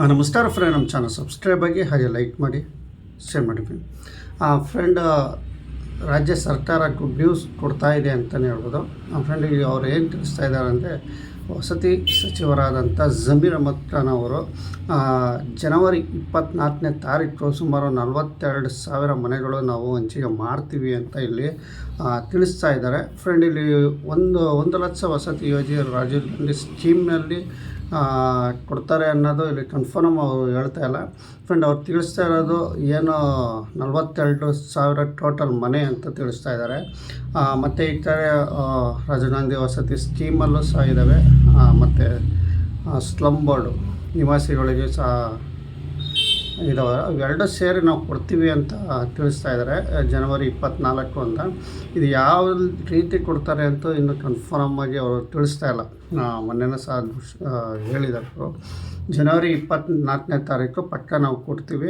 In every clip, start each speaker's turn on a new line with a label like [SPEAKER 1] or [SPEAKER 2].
[SPEAKER 1] ನಮಸ್ಕಾರ ಫ್ರೆಂಡ್, ನಮ್ಮ channel subscribe ಆಗಿ ಹಾಗೆ ಲೈಕ್ ಮಾಡಿ ಶೇರ್ ಮಾಡಿ ಫ್ರೆಂಡ್. ರಾಜ್ಯ ಸರ್ಕಾರ ಗುಡ್ ನ್ಯೂಸ್ ಕೊಡ್ತಾ ಇದೆ ಅಂತಲೇ ಹೇಳ್ಬೋದು. ಫ್ರೆಂಡ್, ಅವ್ರು ಏನು ತಿಳಿಸ್ತಾ ಇದ್ದಾರೆ ಅಂದರೆ, ವಸತಿ ಸಚಿವರಾದಂಥ ಜಮೀರ್ ಅಹ್ಮದ್ ಖಾನ್ ಅವರು ಜನವರಿ 24ನೇ ತಾರೀಕು ಸುಮಾರು 42,000 ಮನೆಗಳು ನಾವು ಹಂಚಿಕೆ ಮಾಡ್ತೀವಿ ಅಂತ ಇಲ್ಲಿ ತಿಳಿಸ್ತಾ ಇದ್ದಾರೆ. ಫ್ರೆಂಡ್, ಇಲ್ಲಿ 1 ಲಕ್ಷ ವಸತಿ ಯೋಜನೆ ರಾಜೀವ್ ಗಾಂಧಿ ಸ್ಕೀಮ್ನಲ್ಲಿ ಕೊಡ್ತಾರೆ ಅನ್ನೋದು ಇಲ್ಲಿ ಕನ್ಫರ್ಮ್ ಅವರು ಹೇಳ್ತಾ ಇಲ್ಲ. ಫ್ರೆಂಡ್, ಅವ್ರು ತಿಳಿಸ್ತಾ ಇರೋದು ಏನು 42,000 ಟೋಟಲ್ ಮನೆ ಅಂತ ತಿಳಿಸ್ತಾ ಇದ್ದಾರೆ. ಮತ್ತು ಈ ಕಡೆ ರಾಜೀವ್ ಗಾಂಧಿ ವಸತಿ ಸ್ಕೀಮಲ್ಲೂ ಸಹ ಇದ್ದಾವೆ. ಮತ್ತು ಸ್ಲಮ್ ಬೋರ್ಡು ನಿವಾಸಿಗಳಿಗೆ ಸಹ ಇದಾವೆ. ಅವೆರಡು ಸೇರಿ ನಾವು ಕೊಡ್ತೀವಿ ಅಂತ ತಿಳಿಸ್ತಾ ಇದ್ದಾರೆ ಜನವರಿ 24 ಅಂತ. ಇದು ಯಾವ ರೀತಿ ಕೊಡ್ತಾರೆ ಅಂತ ಇನ್ನೂ ಕನ್ಫರ್ಮ್ ಆಗಿ ಅವರು ತಿಳಿಸ್ತಾ ಇಲ್ಲ. ಮೊನ್ನೆನೂ ಸಹ ಹೇಳಿದ್ದಾರೆ ಅವರು, ಜನವರಿ 24ನೇ ತಾರೀಕು ಪಕ್ಕ ನಾವು ಕೊಡ್ತೀವಿ,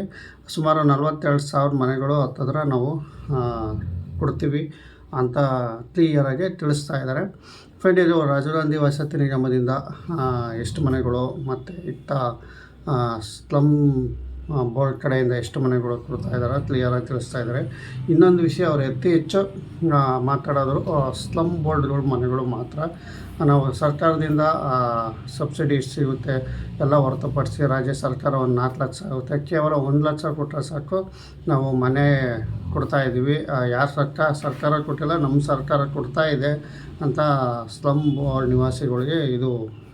[SPEAKER 1] ಸುಮಾರು 42,000 ಮನೆಗಳು ಹತ್ತಿರ ನಾವು ಕೊಡ್ತೀವಿ ಅಂತ ಕ್ಲಿಯರಾಗಿ ತಿಳಿಸ್ತಾ ಇದ್ದಾರೆ. ಫ್ರೆಂಡ್, ಇದು ರಾಜೀವ್ ಗಾಂಧಿ ವಸತಿ ನಿಗಮದಿಂದ ಎಷ್ಟು ಮನೆಗಳು ಮತ್ತು ಇತ್ತ ಸ್ಲಮ್ ಬೋರ್ಡ್ ಕಡೆಯಿಂದ ಎಷ್ಟು ಮನೆಗಳು ಕೊಡ್ತಾ ಇದ್ದಾರೆ ಕ್ಲಿಯರಾಗಿ ತಿಳಿಸ್ತಾ ಇದ್ದಾರೆ. ಇನ್ನೊಂದು ವಿಷಯ ಅವರು ಹೆಚ್ಚು ಮಾತಾಡೋದು ಸ್ಲಮ್ ಬೋರ್ಡ್ಗಳು ಮನೆಗಳು ಮಾತ್ರ ನಾವು ಸರ್ಕಾರದಿಂದ ಸಬ್ಸಿಡಿ ಸಿಗುತ್ತೆ ಎಲ್ಲ ಹೊರತುಪಡಿಸಿ ರಾಜ್ಯ ಸರ್ಕಾರ 4 ಲಕ್ಷ ಆಗುತ್ತೆ. ಕೇವಲ 1 ಲಕ್ಷ ಕೊಟ್ಟರೆ ಸಾಕು, ನಾವು ಮನೆ ಕೊಡ್ತಾಯಿದ್ದೀವಿ. ಯಾರು ಸರ್ಕಾರ ಕೊಟ್ಟಿಲ್ಲ, ನಮ್ಮ ಸರ್ಕಾರ ಕೊಡ್ತಾ ಇದೆ ಅಂತ ಸ್ಲಮ್ ಬೋರ್ಡ್ ನಿವಾಸಿಗಳಿಗೆ ಇದು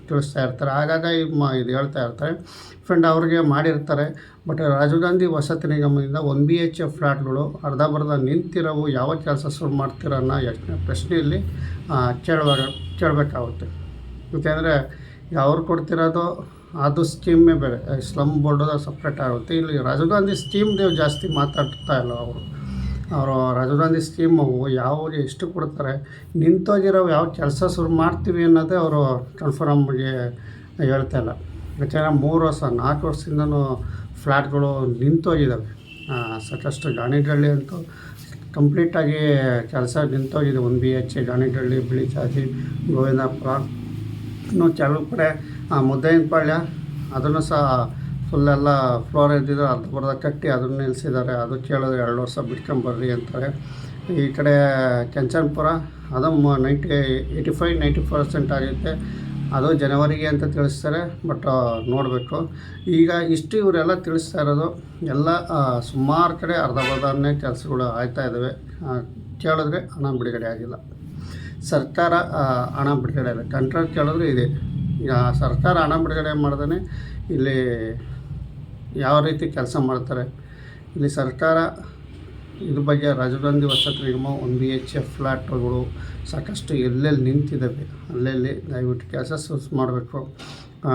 [SPEAKER 1] ತಿಳಿಸ್ತಾ ಇರ್ತಾರೆ. ಹಾಗಾಗಿ ಇದು ಹೇಳ್ತಾ ಇರ್ತಾರೆ. ಫ್ರೆಂಡ್, ಅವ್ರಿಗೆ ಮಾಡಿರ್ತಾರೆ. ಬಟ್ ರಾಜೀವ್ ಗಾಂಧಿ ವಸತಿ ನಿಗಮದಿಂದ 1 BHK ಫ್ಲ್ಯಾಟ್ಗಳು ಅರ್ಧಬರ್ಧ ನಿಂತಿರೋವು ಯಾವ ಕೆಲಸ ಶುರು ಮಾಡ್ತೀರ ಅನ್ನೋ ಪ್ರಶ್ನೆಯಲ್ಲಿ ಕೇಳಬೇಕಾಗುತ್ತೆ. ಯಾಕೆಂದರೆ ಅವ್ರು ಕೊಡ್ತಿರೋದು ಅದು ಸ್ಕೀಮೇ ಬೇರೆ, ಸ್ಲಮ್ ಬೋರ್ಡು ಸಪ್ರೇಟ್ ಆಗುತ್ತೆ. ಇಲ್ಲಿ ರಾಜೀವ್ ಗಾಂಧಿ ಸ್ಕೀಮ್ದು ಜಾಸ್ತಿ ಮಾತಾಡ್ತಾ ಇಲ್ಲ ಅವರು ರಾಜೀವ್ ಗಾಂಧಿ ಸ್ಕೀಮು ಯಾವಾಗ ಎಷ್ಟು ಕೊಡ್ತಾರೆ, ನಿಂತೋಗಿರೋ ಯಾವ ಕೆಲಸ ಶುರು ಮಾಡ್ತೀವಿ ಅನ್ನೋದೇ ಅವರು ಕನ್ಫರ್ಮಾಗಿ ಹೇಳ್ತಾ ಇಲ್ಲ. ಯಾಕೆಂದರೆ 3 ವರ್ಷ 4 ವರ್ಷದಿಂದನೂ ಫ್ಲ್ಯಾಟ್ಗಳು ನಿಂತೋಗಿದ್ದಾವೆ. ಸಾಕಷ್ಟು ಗಾಣಿಗಳ್ಳಿ ಅಂತೂ ಕಂಪ್ಲೀಟಾಗಿ ಕೆಲಸ ನಿಂತೋಗಿದೆ. 1 BHK ಗಾಣಿಗಳ್ಳಿ, ಬಿಳಿಚಾಜಿ, ಗೋವಿಂದಪುರ, ಇನ್ನೂ ಕೆಲವು ಕಡೆ ಮುದ್ದಯ್ಯನಪಾಳ್ಯ ಅದನ್ನು ಸಹ ಫುಲ್ಲೆಲ್ಲ ಫ್ಲೋರ್ ಇದ್ದಿದ್ದು ಅರ್ಧಬರ್ಧ ಕಟ್ಟಿ ಅದನ್ನು ನಿಲ್ಲಿಸಿದ್ದಾರೆ. ಅದು ಕೇಳಿದ್ರೆ 2 ವರ್ಷ ಬಿಟ್ಕೊಂಬರ್ರಿ ಅಂತಾರೆ. ಈ ಕಡೆ ಕೆಂಚನಪುರ ಅದು 85-90% ಆಗುತ್ತೆ. ಅದು ಜನವರಿಗೆ ಅಂತ ತಿಳಿಸ್ತಾರೆ. ಬಟ್ ನೋಡಬೇಕು. ಈಗ ಇಷ್ಟು ಇವರೆಲ್ಲ ತಿಳಿಸ್ತಾ ಇರೋದು ಎಲ್ಲ ಸುಮಾರು ಕಡೆ ಅರ್ಧಬರ್ಧನೇ ಕೆಲಸಗಳು ಆಗ್ತಾ ಇದ್ದಾವೆ. ಕೇಳಿದ್ರೆ ಹಣ ಬಿಡುಗಡೆ ಆಗಿಲ್ಲ, ಸರ್ಕಾರ ಹಣ ಬಿಡುಗಡೆ ಇಲ್ಲ. ಕಾಂಟ್ರಾಕ್ಟ್ ಕೇಳಿದ್ರೆ ಇದೆ. ಈಗ ಸರ್ಕಾರ ಹಣ ಬಿಡುಗಡೆ ಮಾಡ್ದೇ ಇಲ್ಲಿ ಯಾವ ರೀತಿ ಕೆಲಸ ಮಾಡ್ತಾರೆ. ಇಲ್ಲಿ ಸರ್ಕಾರ ಇದ್ರ ಬಗ್ಗೆ ರಾಜೀವ್ ಗಾಂಧಿ ವಸತಿ ನಿಗಮ 1 BHK ಫ್ಲ್ಯಾಟ್ಗಳು ಸಾಕಷ್ಟು ಎಲ್ಲೆಲ್ಲಿ ನಿಂತಿದ್ದಾವೆ ಅಲ್ಲೆಲ್ಲಿ ದಯವಿಟ್ಟು ಕೆಲಸ ಮಾಡಬೇಕು.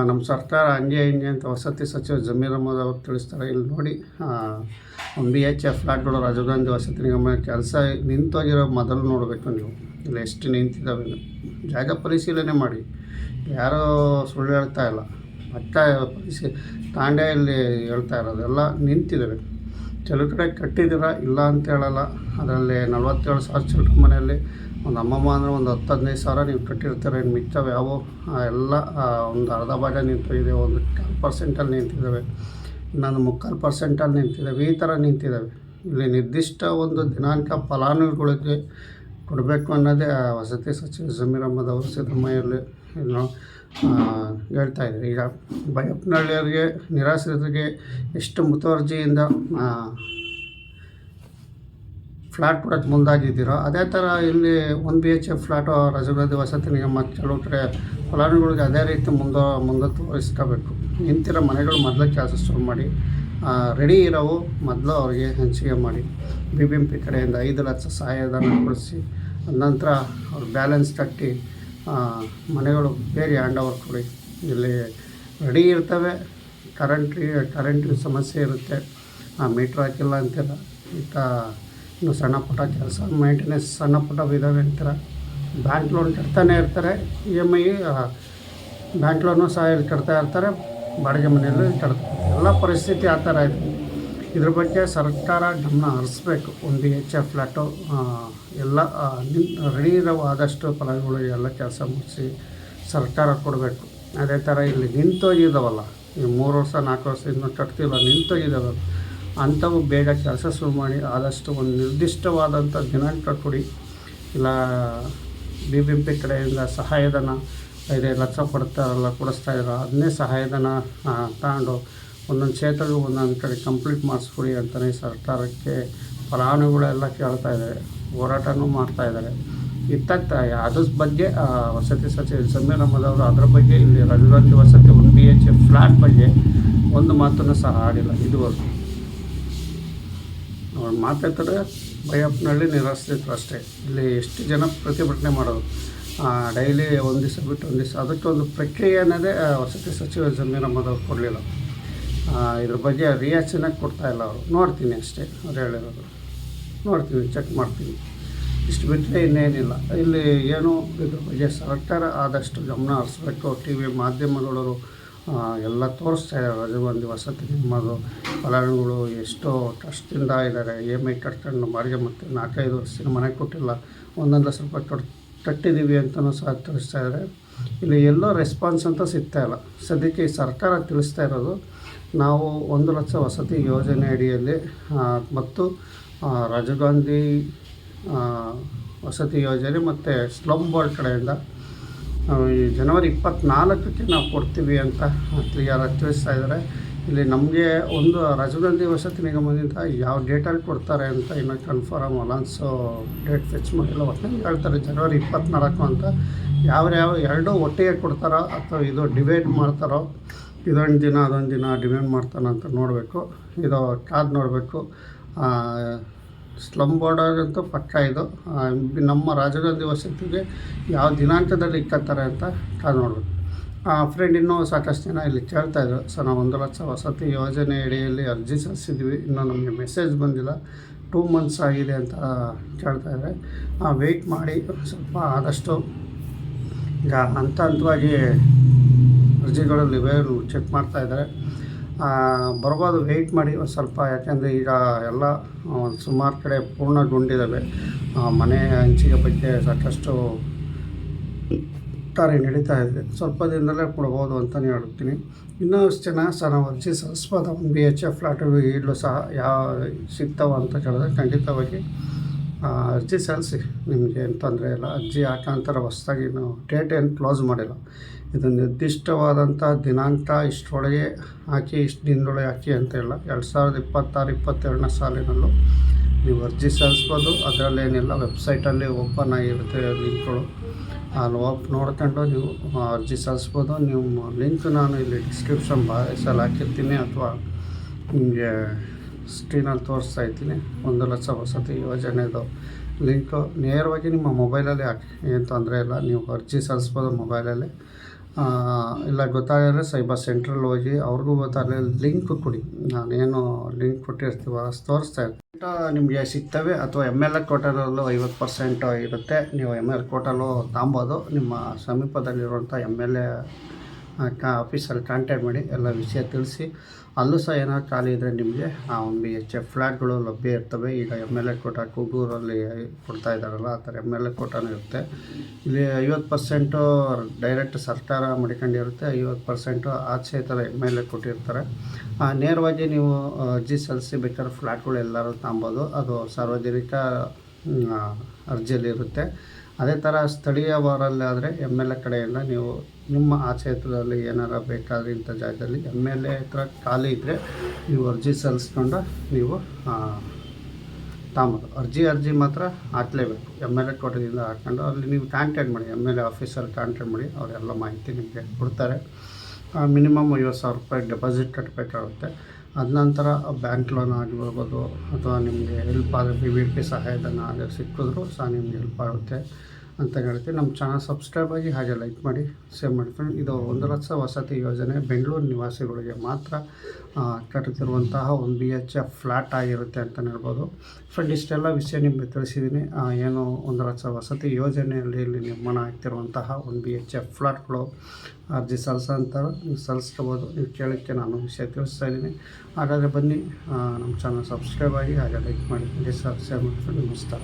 [SPEAKER 1] ನಮ್ಮ ಸರ್ಕಾರ ಹಂಗೆ ಅಂತ ವಸತಿ ಸಚಿವ ಜಮೀರ್ ಅಹ್ಮದ್ ಅವರು ತಿಳಿಸ್ತಾರೆ. ಇಲ್ಲಿ ನೋಡಿ, 1 BHK ಫ್ಲ್ಯಾಟ್ಗಳು ರಾಜೀವ್ ಗಾಂಧಿ ವಸತಿ ನಿಗಮ ಕೆಲಸ ನಿಂತೋಗಿರೋ ಮೊದಲು ನೋಡಬೇಕು ನೀವು. ಇಲ್ಲಿ ಎಷ್ಟು ನಿಂತಿದ್ದಾವೆ ಜಾಗ ಪರಿಶೀಲನೆ ಮಾಡಿ. ಯಾರೂ ಸುಳ್ಳು ಹೇಳ್ತಾ ಇಲ್ಲ, ಪಕ್ಕ ತಾಂಡೆ ಇಲ್ಲಿ ಹೇಳ್ತಾ ಇರೋದು ಎಲ್ಲ ನಿಂತಿದ್ದಾವೆ. ಕೆಲವು ಕಡೆ ಕಟ್ಟಿದ್ದೀರ ಇಲ್ಲ ಅಂತ ಹೇಳಲ್ಲ. ಅದರಲ್ಲಿ 47,000 ಚಿಲ್ಲರೆ ಮನೆಯಲ್ಲಿ ಒಂದು ಅಮ್ಮಮ್ಮ ಅಂದರೆ ಒಂದು 10-15 ಸಾವಿರ ನೀವು ಕಟ್ಟಿರ್ತಾರೆ. ಮಿಕ್ಕವು ಯಾವುವು ಎಲ್ಲ ಒಂದು ಅರ್ಧ ಭಾಗ ನಿಂತಿದೆ, 1.25% ನಿಂತಿದ್ದಾವೆ, ಇನ್ನೊಂದು 3/4% ನಿಂತಿದ್ದಾವೆ. ಈ ಥರ ನಿಂತಿದ್ದಾವೆ. ಇಲ್ಲಿ ನಿರ್ದಿಷ್ಟ ಒಂದು ದಿನಾಂಕ ಫಲಾನುಭವಿಗಳಿಗೆ ಕೊಡಬೇಕು ಅನ್ನೋದೇ ವಸತಿ ಸಚಿವ ಜಮೀರ್ ಅಹ್ಮದ್ ಅವರು ಸಿದ್ದರಾಮಯ್ಯಲ್ಲಿ ಹೇಳ್ತಾ ಇದ್ದಾರೆ. ಈಗ ಬೈಯಪ್ಪನಹಳ್ಳಿಯವರಿಗೆ ನಿರಾಶ್ರಿತರಿಗೆ ಎಷ್ಟು ಮುತುವರ್ಜಿಯಿಂದ ಫ್ಲ್ಯಾಟ್ ಕೊಡೋಕ್ಕೆ ಮುಂದಾಗಿದ್ದೀರೋ ಅದೇ ಥರ ಇಲ್ಲಿ 1 BHK ಫ್ಲ್ಯಾಟು ರಾಜೀವ್ ಗಾಂಧಿ ವಸತಿ ನಿಗಮ ಕೆಲವು ಕಡೆ ಫಲಾನುಭವಿಗಳಿಗೆ ಅದೇ ರೀತಿ ಮುಂದುವರಿಸ್ಕೋಬೇಕು. ನಿಂತಿರೋ ಮನೆಗಳು ಮೊದಲು ಕೆಲಸ ಶುರು ಮಾಡಿ, ರೆಡಿ ಇರೋವು ಮೊದಲು ಅವರಿಗೆ ಹಂಚಿಕೆ ಮಾಡಿ. BBMP ಕಡೆಯಿಂದ 5 ಲಕ್ಷ ಸಹಾಯಧನ ಕೊಡಿಸಿ, ನಂತರ ಅವ್ರು ಬ್ಯಾಲೆನ್ಸ್ ಕಟ್ಟಿ ಮನೆಗಳು ಬೇರೆ ಹ್ಯಾಂಡ್ ಓವರ್ ಕೊಡಿ. ಇಲ್ಲಿ ರೆಡಿ ಇರ್ತವೆ. ಕರೆಂಟ್ ಸಮಸ್ಯೆ ಇರುತ್ತೆ, ಮೀಟ್ರ್ ಹಾಕಿಲ್ಲ ಅಂತೀರ. ಇನ್ನು ಸಣ್ಣ ಪುಟ್ಟ ಕೆಲಸ ಮೇಂಟೆನೆನ್ಸ್ ಸಣ್ಣ ಪುಟ್ಟ ಇದ್ದಾವೆ ಅಂತೀರ. ಬ್ಯಾಂಕ್ ಲೋನ್ ಕಟ್ತಾನೆ ಇರ್ತಾರೆ, EMI ಬ್ಯಾಂಕ್ ಲೋನು ಸಹ ಇಲ್ಲಿ ಕಟ್ತಾ ಇರ್ತಾರೆ, ಬಾಡಿಗೆ ಮನೆಯಲ್ಲೂ ಕಟ್ತಾರೆ. ಎಲ್ಲ ಪರಿಸ್ಥಿತಿ ಆ ಥರ ಇದೆ. ಇದ್ರ ಬಗ್ಗೆ ಸರ್ಕಾರ ಗಮನ ಹರಿಸ್ಬೇಕು. 1 BHK ಫ್ಲ್ಯಾಟು ಎಲ್ಲ ರೆಡಿ ಇರೋ ಆದಷ್ಟು ಫಲಾನುಭವಿಗಳಿಗೆ ಎಲ್ಲ ಕೆಲಸ ಮುಗಿಸಿ ಸರ್ಕಾರ ಕೊಡಬೇಕು. ಅದೇ ಥರ ಇಲ್ಲಿ ನಿಂತೋಗಿದ್ದಾವಲ್ಲ ಈಗ 3 ವರ್ಷ 4 ವರ್ಷದಿಂದ ಕಟ್ತಿಲ್ಲ, ನಿಂತೋಗಿದ್ದಾವೆ. ಅಂಥವು ಬೇಗ ಕೆಲಸ ಶುರು ಮಾಡಿ ಆದಷ್ಟು ಒಂದು ನಿರ್ದಿಷ್ಟವಾದಂಥ ದಿನಾಂಕ ಕೊಡಿ. ಇಲ್ಲ BBMP ಕಡೆಯಿಂದ ಸಹಾಯಧನ 5 ಲಕ್ಷ ಕೊಡ್ತಾರಲ್ಲ, ಕೊಡಿಸ್ತಾಯಿದ್ರು, ಅದನ್ನೇ ಸಹಾಯಧನ ತಗೊಂಡು ಒಂದೊಂದು ಕ್ಷೇತ್ರಗಳು ಒಂದೊಂದು ಕಡೆ ಕಂಪ್ಲೀಟ್ ಮಾಡಿಸ್ಕೊಡಿ ಅಂತಲೇ ಸರ್ಕಾರಕ್ಕೆ ಫಲಾನುಭವಿಗಳೆಲ್ಲ ಕೇಳ್ತಾ ಇದ್ದಾರೆ, ಹೋರಾಟನೂ ಮಾಡ್ತಾಯಿದ್ದಾರೆ. ಇತ್ತಾಗ್ತಾ ಅದ್ರ ಬಗ್ಗೆ ವಸತಿ ಸಚಿವ ಸಮೀರ್ ಅಹಮದ್ ಅವರು ಅದ್ರ ಬಗ್ಗೆ ಇಲ್ಲಿ ರಾಜೀವ್ ಗಾಂಧಿ ವಸತಿ 1 BHK ಫ್ಲ್ಯಾಟ್ ಬಗ್ಗೆ ಒಂದು ಮಾತನ್ನು ಸಹ ಆಡಿಲ್ಲ ಇದುವರೆಗೂ. ಅವ್ರು ಮಾತಾಡ್ತಾರೆ ಬೈಯಪ್ಪನಹಳ್ಳಿ ನಿರಾಶ್ರಿತರು ಅಷ್ಟೇ. ಇಲ್ಲಿ ಎಷ್ಟು ಜನ ಪ್ರತಿಭಟನೆ ಮಾಡೋದು, ಡೈಲಿ ಒಂದು ದಿವಸ ಬಿಟ್ಟು ಒಂದು ದಿವಸ, ಅದಕ್ಕೆ ಒಂದು ಪ್ರಕ್ರಿಯೆ ಅನ್ನೋದೇ ವಸತಿ ಸಚಿವ ಸಮೀರ್ ಅಹಮದ್ ಅವ್ರು ಕೊಡಲಿಲ್ಲ. ಇದ್ರ ಬಗ್ಗೆ ರಿಯಾಕ್ಷನಾಗಿ ಕೊಡ್ತಾಯಿಲ್ಲ ಅವರು. ನೋಡ್ತೀನಿ ಅಷ್ಟೇ, ಅವ್ರು ಹೇಳಿರೋದು ನೋಡ್ತೀನಿ, ಚೆಕ್ ಮಾಡ್ತೀನಿ, ಇಷ್ಟು ಬಿಟ್ಟರೆ ಇನ್ನೇನಿಲ್ಲ. ಇಲ್ಲಿ ಏನು ಇದ್ರ ಬಗ್ಗೆ ಸರ್ಕಾರ ಆದಷ್ಟು ಗಮನ ಹರಿಸ್ಬೇಕು. TV ಮಾಧ್ಯಮಗಳು ಎಲ್ಲ ತೋರಿಸ್ತಾ ಇದ್ದಾರೆ. ರಾಜೀವ್ ಗಾಂಧಿ ವಸತಿ ನಿರ್ಮಾಣದ ಫಲಾನುಭವಿಗಳು ಎಷ್ಟೋ ಕಷ್ಟದಿಂದ ಇದ್ದಾರೆ, EMI ಕಟ್ಕೊಂಡು ಬಾಡಿಗೆ ಮತ್ತು 4-5 ವರ್ಷದಿಂದ ಮನೆ ಕೊಟ್ಟಿಲ್ಲ, ಒಂದೊಂದು ಸ್ವಲ್ಪ ಕಟ್ಟಿದ್ದೀವಿ ಅಂತಲೂ ಸಹ ತಿಳಿಸ್ತಾ ಇದ್ದಾರೆ. ಇಲ್ಲಿ ಎಲ್ಲೋ ರೆಸ್ಪಾನ್ಸ್ ಅಂತ ಸಿಗ್ತಾಯಿಲ್ಲ. ಸದ್ಯಕ್ಕೆ ಈ ಸರ್ಕಾರ ತಿಳಿಸ್ತಾ ಇರೋದು, ನಾವು 1 ಲಕ್ಷ ವಸತಿ ಯೋಜನೆ ಅಡಿಯಲ್ಲಿ ಮತ್ತು ರಾಜೀವ್ ಗಾಂಧಿ ವಸತಿ ಯೋಜನೆ ಮತ್ತು ಸ್ಲಮ್ ಬೋರ್ಡ್ ಕಡೆಯಿಂದ ಈ ಜನವರಿ 24ಕ್ಕೆ ನಾವು ಕೊಡ್ತೀವಿ ಅಂತ ಕ್ಲಿಯರಾಗಿ ತಿಳಿಸ್ತಾ ಇದ್ದಾರೆ. ಇಲ್ಲಿ ನಮಗೆ ಒಂದು ರಾಜೀವ್ ಗಾಂಧಿ ವಸತಿ ನಿಗಮದಿಂದ ಯಾವ ಡೇಟಲ್ಲಿ ಕೊಡ್ತಾರೆ ಅಂತ ಇನ್ನೂ ಕನ್ಫರ್ಮ್ ಅಲೌನ್ಸು ಡೇಟ್ ಫಿಕ್ಸ್ ಮಾಡಿಲ್ಲ. ಒಟ್ಟಿನಲ್ಲಿ ಹೇಳ್ತಾರೆ ಜನವರಿ 24 ಅಂತ. ಯಾವ ಎರಡೂ ಒಟ್ಟಿಗೆ ಕೊಡ್ತಾರೋ ಅಥವಾ ಇದು ಡಿವೈಡ್ ಮಾಡ್ತಾರೋ, ಇದೊಂದು ದಿನ ಅದೊಂದು ದಿನ ಡಿವೈಡ್ ಮಾಡ್ತಾನೆ ಅಂತ ನೋಡಬೇಕು. ಇದು ಕಾದು ನೋಡಬೇಕು. ಸ್ಲಮ್ ಬೋರ್ಡಾಗಂತೂ ಪಕ್ಕ ಇದು. ನಮ್ಮ ರಾಜೀವ್ ಗಾಂಧಿ ವಸತಿಗೆ ಯಾವ ದಿನಾಂಕದಲ್ಲಿ ಇಕ್ಕತ್ತಾರೆ ಅಂತ ಕಾದು ನೋಡಬೇಕು. ಫ್ರೆಂಡ್, ಇನ್ನೂ ಸಾಕಷ್ಟು ಜನ ಇಲ್ಲಿ ಕೇಳ್ತಾಯಿದ್ರು, ಸರ್ ನಾವು 1 ಲಕ್ಷ ವಸತಿ ಯೋಜನೆ ಅಡಿಯಲ್ಲಿ ಅರ್ಜಿ ಸಲ್ಲಿಸಿದ್ವಿ, ಇನ್ನೂ ನಮಗೆ ಮೆಸೇಜ್ ಬಂದಿಲ್ಲ, 2 months ಆಗಿದೆ ಅಂತ ಕೇಳ್ತಾಯಿದ್ದಾರೆ. ವೆಯ್ಟ್ ಮಾಡಿ ಸ್ವಲ್ಪ, ಆದಷ್ಟು ಈಗ ಹಂತವಾಗಿ ಅರ್ಜಿಗಳು ಲೆವೆಲ್ ಚೆಕ್ ಮಾಡ್ತಾಯಿದ್ದಾರೆ, ಬರ್ಬೋದು. ವೆಯ್ಟ್ ಮಾಡಿ ಒಂದು ಸ್ವಲ್ಪ, ಯಾಕೆಂದರೆ ಈಗ ಎಲ್ಲ ಸುಮಾರು ಕಡೆ ಪೂರ್ಣಗೊಂಡಿದ್ದಾವೆ. ಮನೆ ಹಂಚಿಕೆ ಬಗ್ಗೆ ಸಾಕಷ್ಟು ಕಾರ್ಯ ನಡೀತಾ ಇದೆ. ಸ್ವಲ್ಪ ದಿನದಲ್ಲೇ ಕೊಡ್ಬೋದು ಅಂತಲೇ ಹೇಳ್ತೀನಿ. ಇನ್ನೂ ಅಷ್ಟು ಜನ ಸಹ ನಾವು ಅರ್ಜಿ ಸಲ್ಲಿಸ್ಬೋದು 1 BHK ಫ್ಲ್ಯಾಟು ಈಗಲೂ ಸಹ ಯಾವ ಸಿಗ್ತಾವ ಅಂತ ಕೇಳಿದ್ರೆ ಖಂಡಿತವಾಗಿ ಅರ್ಜಿ ಸಲ್ಲಿಸಿ, ನಿಮಗೆ ಏನು ತೊಂದರೆ ಇಲ್ಲ. ಅರ್ಜಿ ಹಾಕೋಂಥರ ಹೊಸ್ದಾಗಿ ನಾವು ಡೇಟ್ ಏನು ಕ್ಲೋಸ್ ಮಾಡಿಲ್ಲ. ಇದು ನಿರ್ದಿಷ್ಟವಾದಂಥ ದಿನಾಂಕ ಇಷ್ಟರೊಳಗೆ ಹಾಕಿ, ಇಷ್ಟು ದಿನದೊಳಗೆ ಹಾಕಿ ಅಂತ ಇಲ್ಲ. 2026-22ನೇ ಸಾಲಿನಲ್ಲೂ ನೀವು ಅರ್ಜಿ ಸಲ್ಲಿಸ್ಬೋದು. ಅದರಲ್ಲೇನಿಲ್ಲ, ವೆಬ್ಸೈಟಲ್ಲಿ ಓಪನ್ ಆಗಿರುತ್ತೆ ಲಿಂಕ್ಗಳು, ಅಲ್ಲಿ ನೋಡ್ಕೊಂಡು ನೀವು ಅರ್ಜಿ ಸಲ್ಲಿಸ್ಬೋದು. ನೀವು ಲಿಂಕ್ ನಾನು ಇಲ್ಲಿ ಡಿಸ್ಕ್ರಿಪ್ಷನ್ ಬಾಕ್ಸಲ್ಲಿ ಹಾಕಿರ್ತೀನಿ, ಅಥವಾ ನಿಮಗೆ ಸ್ಕ್ರೀನಲ್ಲಿ ತೋರಿಸ್ತಾ ಇರ್ತೀನಿ. 1 ಲಕ್ಷ ವಸತಿ ಯೋಜನೆದು ಲಿಂಕು ನೇರವಾಗಿ ನಿಮ್ಮ ಮೊಬೈಲಲ್ಲಿ ಹಾಕಿ, ಏನು ತೊಂದರೆ ಇಲ್ಲ. ನೀವು ಅರ್ಜಿ ಸಲ್ಲಿಸ್ಬೋದು ಮೊಬೈಲಲ್ಲಿ. ಇಲ್ಲ ಗೊತ್ತಾಗಿದ್ರೆ ಸೈಬರ್ ಸೆಂಟ್ರಲ್ಲಿ ಹೋಗಿ ಅವ್ರಿಗೂ ಗೊತ್ತಾಗಲಿ ಲಿಂಕ್ ಕೊಡಿ. ನಾನೇನು ಲಿಂಕ್ ಕೊಟ್ಟಿರ್ತೀವ ತೋರಿಸ್ತಾ ಇರ್ತೀನಿ. ನಿಮಗೆ ಸಿಗ್ತವೆ. ಅಥವಾ MLA ಕೋಟಾದಲ್ಲೂ 50% ಇರುತ್ತೆ. ನೀವು MLA ಕೋಟಲ್ಲೂ ತಾಂಬೋದು. ನಿಮ್ಮ ಸಮೀಪದಲ್ಲಿರುವಂಥ MLA ಆಫೀಸಲ್ಲಿ ಕಾಂಟ್ಯಾಕ್ಟ್ ಮಾಡಿ ಎಲ್ಲ ವಿಷಯ ತಿಳಿಸಿ. ಅಲ್ಲೂ ಸಹ ಏನಾದ್ರು ಖಾಲಿ ಇದ್ದರೆ ನಿಮಗೆ 1 BHK ಫ್ಲ್ಯಾಟ್ಗಳು ಲಭ್ಯ ಇರ್ತವೆ. ಈಗ MLA ಕೋಟ ಕೂಗೂರಲ್ಲಿ ಕೊಡ್ತಾ ಇದ್ದಾರಲ್ಲ, ಆ ಥರ MLA ಕೋಟನೂ ಇರುತ್ತೆ. ಇಲ್ಲಿ 50% ಡೈರೆಕ್ಟ್ ಸರ್ಕಾರ ಮಡಿಕೊಂಡಿರುತ್ತೆ, 50% ಆಚೆ ಥರ MLA ಕೊಟ್ಟಿರ್ತಾರೆ. ನೇರವಾಗಿ ನೀವು ಅರ್ಜಿ ಸಲ್ಲಿಸಿ ಬೇಕಾದ್ರೆ ಫ್ಲ್ಯಾಟ್ಗಳು ಎಲ್ಲರೂ ತಾಂಬೋದು. ಅದು ಸಾರ್ವಜನಿಕ ಅರ್ಜಿಯಲ್ಲಿರುತ್ತೆ. ಅದೇ ಥರ ಸ್ಥಳೀಯ ವಾರಲ್ಲಾದರೆ MLA ಕಡೆಯಿಂದ ನೀವು ನಿಮ್ಮ ಆ ಕ್ಷೇತ್ರದಲ್ಲಿ ಏನಾರ ಬೇಕಾದರೆ ಇಂಥ ಜಾಗದಲ್ಲಿ MLA ಹತ್ರ ಖಾಲಿ ಇದ್ದರೆ ನೀವು ಅರ್ಜಿ ಸಲ್ಲಿಸ್ಕೊಂಡು ನೀವು ತಾಂಬೋದು. ಅರ್ಜಿ ಮಾತ್ರ ಹಾಕಲೇಬೇಕು. MLA ಕೋಟದಿಂದ ಹಾಕ್ಕೊಂಡು ಅಲ್ಲಿ ನೀವು ಕಾಂಟ್ಯಾಕ್ಟ್ ಮಾಡಿ, MLA ಆಫೀಸಲ್ಲಿ ಕಾಂಟ್ಯಾಕ್ಟ್ ಮಾಡಿ, ಅವರೆಲ್ಲ ಮಾಹಿತಿ ನಿಮಗೆ ಕೊಡ್ತಾರೆ. ಮಿನಿಮಮ್ 50,000 ರೂಪಾಯಿ ಡೆಪಾಸಿಟ್ ಕಟ್ಟಬೇಕಾಗುತ್ತೆ. ಅದ ನಂತರ ಬ್ಯಾಂಕ್ ಲೋನ್ ಆಗಿರ್ಬೋದು, ಅಥವಾ ನಿಮಗೆ ಹೆಲ್ಪ್ ಆದರೆ BBMP ಸಹಾಯಧನ ಹಾಗೆ ಸಿಕ್ಕಿದ್ರು ಸಹ ನಿಮಗೆ ಹೆಲ್ಪ್ ಆಗುತ್ತೆ ಅಂತ ಹೇಳ್ತೀವಿ. ನಮ್ಮ ಚಾನಲ್ ಸಬ್ಸ್ಕ್ರೈಬ್ ಆಗಿ, ಹಾಗೆ ಲೈಕ್ ಮಾಡಿ, ಶೇರ್ ಮಾಡ್ಕೊಂಡು. ಇದು 1 ಲಕ್ಷ ವಸತಿ ಯೋಜನೆ ಬೆಂಗಳೂರು ನಿವಾಸಿಗಳಿಗೆ ಮಾತ್ರ ಕಟ್ಟುತ್ತಿರುವಂತಹ 1 BHK ಫ್ಲ್ಯಾಟ್ ಆಗಿರುತ್ತೆ ಅಂತಲೇ ಹೇಳ್ಬೋದು. ಫ್ರೆಂಡ್, ಇಷ್ಟೆಲ್ಲ ವಿಷಯ ನಿಮಗೆ ತಿಳಿಸಿದ್ದೀನಿ. ಏನು 1 ಲಕ್ಷ ವಸತಿ ಯೋಜನೆಯಲ್ಲಿ ಇಲ್ಲಿ ನಿರ್ಮಾಣ ಆಗ್ತಿರುವಂತಹ 1 BHK ಫ್ಲ್ಯಾಟ್ಗಳು ಅರ್ಜಿ ಸಲ್ಲಿಸೋಂಥವ್ರು ನೀವು ಸಲ್ಲಿಸ್ಕೋಬೋದು. ನೀವು ಕೇಳೋಕ್ಕೆ ನಾನು ವಿಷಯ ತಿಳಿಸ್ತಾ ಇದ್ದೀನಿ. ಹಾಗಾದರೆ ಬನ್ನಿ, ನಮ್ಮ ಚಾನಲ್ ಸಬ್ಸ್ಕ್ರೈಬ್ ಆಗಿ, ಹಾಗೆ ಲೈಕ್ ಮಾಡಿ, ಶೇರ್ ಮಾಡ್ಕೊಂಡು. ನಮಸ್ಕಾರ.